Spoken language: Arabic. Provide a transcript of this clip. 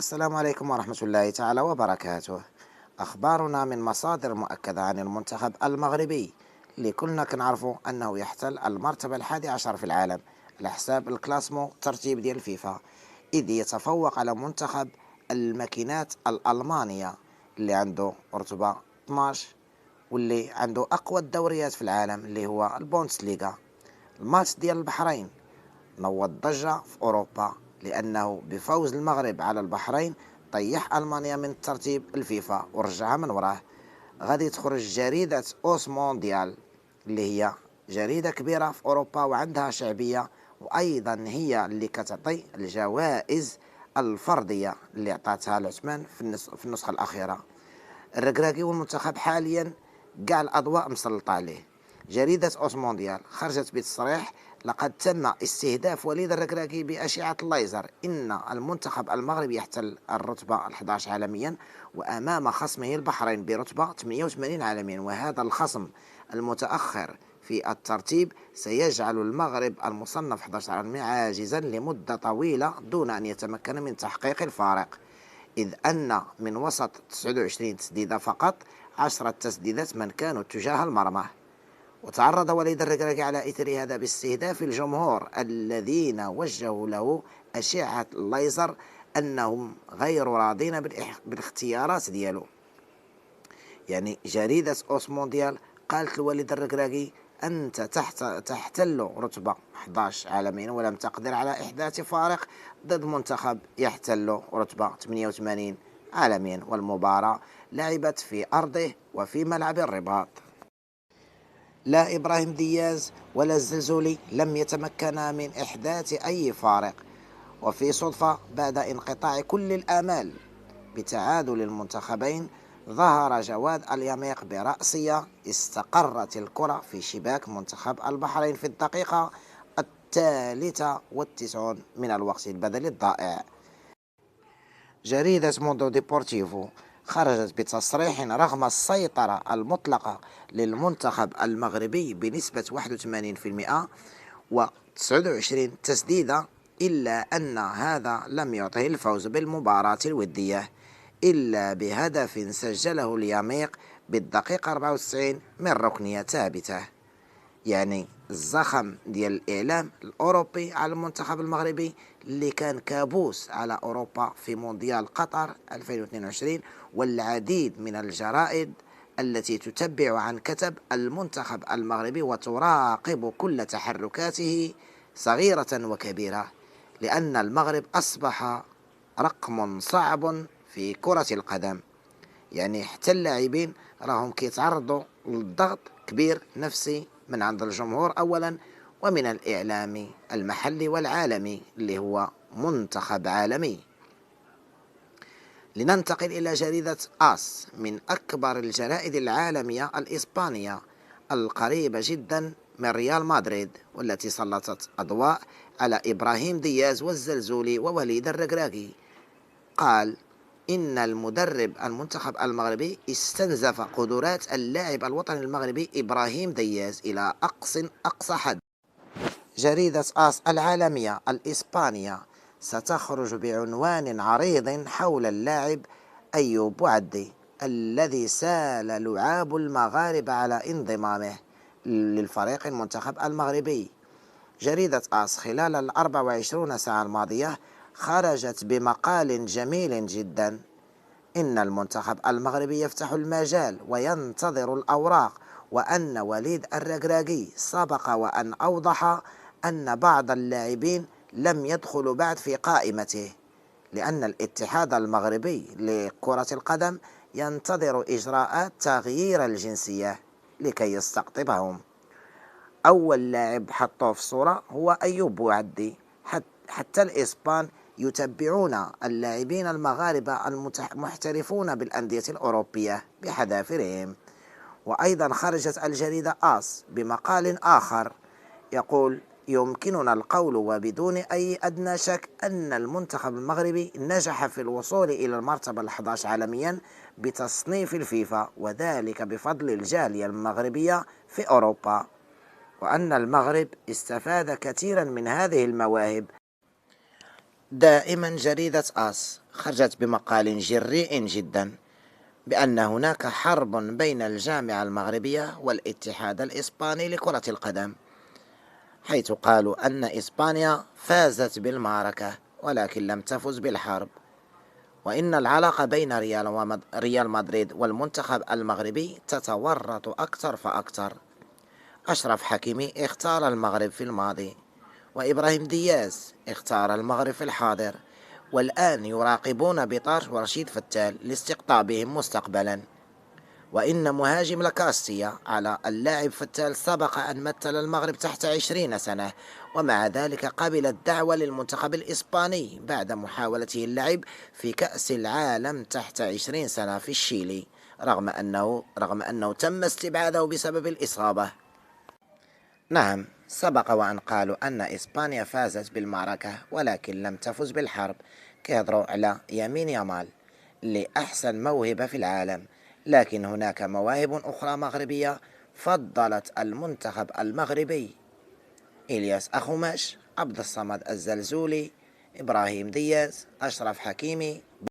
السلام عليكم ورحمة الله تعالى وبركاته. أخبارنا من مصادر مؤكدة عن المنتخب المغربي اللي كلنا كنعرفوا أنه يحتل المرتبة 11 في العالم على حساب الكلاسمو الترتيب ديال الفيفا، إذ يتفوق على منتخب الماكينات الألمانية اللي عنده رتبة 12، واللي عنده أقوى الدوريات في العالم اللي هو البوندسليغا. الماتش ديال البحرين نوض ضجة في أوروبا، لأنه بفوز المغرب على البحرين طيح ألمانيا من ترتيب الفيفا ورجعها من وراه. غادي تخرج جريدة أوس مونديال اللي هي جريدة كبيرة في أوروبا وعندها شعبية، وأيضا هي اللي كتعطي الجوائز الفردية اللي عطاتها العثمان في النسخة الأخيرة. الركراكي والمنتخب حاليا كاع الأضواء مسلطة عليه. جريدة أوس مونديال خرجت بتصريح: لقد تم استهداف وليد الركراكي بأشعة الليزر. إن المنتخب المغربي يحتل الرتبة 11 عالميا، وأمام خصمه البحرين برتبة 88 عالميا، وهذا الخصم المتأخر في الترتيب سيجعل المغرب المصنف 11 عالميا عاجزا لمدة طويلة دون أن يتمكن من تحقيق الفارق، إذ أن من وسط 29 تسديدة فقط 10 تسديدات من كانوا تجاه المرمى. وتعرض وليد الركراكي على إثر هذا باستهداف الجمهور الذين وجهوا له أشعة الليزر أنهم غير راضين بالاختيارات ديالو. يعني جريدة أوس مونديال قالت لوليد الركراكي: أنت تحتل رتبة 11 عالميا ولم تقدر على إحداث فارق ضد منتخب يحتل رتبة 88 عالميا، والمباراة لعبت في أرضه وفي ملعب الرباط. لا إبراهيم دياز ولا الزلزولي لم يتمكنا من إحداث أي فارق، وفي صدفة بعد انقطاع كل الآمال بتعادل المنتخبين ظهر جواد اليميق برأسية استقرت الكرة في شباك منتخب البحرين في الدقيقة 93 من الوقت البدني الضائع. جريدة موندو ديبورتيفو خرجت بتصريح: رغم السيطرة المطلقة للمنتخب المغربي بنسبة 81% و29 تسديدة، إلا أن هذا لم يعطه الفوز بالمباراة الودية إلا بهدف سجله اليميق بالدقيقة 94 من ركنية ثابتة. يعني الزخم ديال الإعلام الأوروبي على المنتخب المغربي اللي كان كابوس على أوروبا في مونديال قطر 2022، والعديد من الجرائد التي تتبع عن كتب المنتخب المغربي وتراقب كل تحركاته صغيرة وكبيرة، لأن المغرب أصبح رقم صعب في كرة القدم. يعني حتى اللاعبين راهم كيتعرضوا للضغط كبير نفسي من عند الجمهور أولا، ومن الإعلام المحلي والعالمي اللي هو منتخب عالمي. لننتقل إلى جريدة آس، من أكبر الجرائد العالمية الإسبانية القريبة جدا من ريال مدريد، والتي سلطت أضواء على إبراهيم دياز والزلزولي ووليد الركراكي. قال إن المدرب المنتخب المغربي استنزف قدرات اللاعب الوطني المغربي إبراهيم دياز إلى أقصى حد. جريدة آس العالمية الإسبانية ستخرج بعنوان عريض حول اللاعب أيوب بوعدي الذي سال لعاب المغاربة على انضمامه للفريق المنتخب المغربي. جريدة آس خلال 24 ساعة الماضية خرجت بمقال جميل جدا: إن المنتخب المغربي يفتح المجال وينتظر الأوراق، وأن وليد الركراكي سبق وأن أوضح أن بعض اللاعبين لم يدخلوا بعد في قائمته، لأن الاتحاد المغربي لكرة القدم ينتظر إجراءات تغيير الجنسية لكي يستقطبهم. أول لاعب حطوه في الصورة هو أيوب بوعدي. حتى الإسبان يتبعون اللاعبين المغاربة المحترفون بالأندية الأوروبية بحذافيرهم. وأيضا خرجت الجريدة آس بمقال آخر يقول: يمكننا القول وبدون أي أدنى شك أن المنتخب المغربي نجح في الوصول إلى المرتبة 11 عالميا بتصنيف الفيفا، وذلك بفضل الجالية المغربية في أوروبا، وأن المغرب استفاد كثيرا من هذه المواهب دائما جريدة آس خرجت بمقال جريء جدا بأن هناك حرب بين الجامعة المغربية والاتحاد الإسباني لكرة القدم، حيث قالوا أن إسبانيا فازت بالمعركة ولكن لم تفز بالحرب، وإن العلاقة بين ريال مدريد والمنتخب المغربي تتورط أكثر فأكثر. أشرف حكيمي اختار المغرب في الماضي، وإبراهيم دياز اختار المغرب في الحاضر، والآن يراقبون بطاش ورشيد فتال لاستقطابهم مستقبلا. وإن مهاجم لاكاستيا على اللاعب فتال سبق أن مثل المغرب تحت 20 سنة، ومع ذلك قبل الدعوة للمنتخب الإسباني بعد محاولته اللعب في كأس العالم تحت 20 سنة في الشيلي، رغم أنه تم استبعاده بسبب الإصابة. نعم، سبق وأن قالوا أن إسبانيا فازت بالمعركة ولكن لم تفز بالحرب. كيهضروا على يمين يامال اللي أحسن موهبة في العالم، لكن هناك مواهب أخرى مغربية فضلت المنتخب المغربي: إلياس أخوماش، عبد الصمد الزلزولي، إبراهيم دياز، أشرف حكيمي،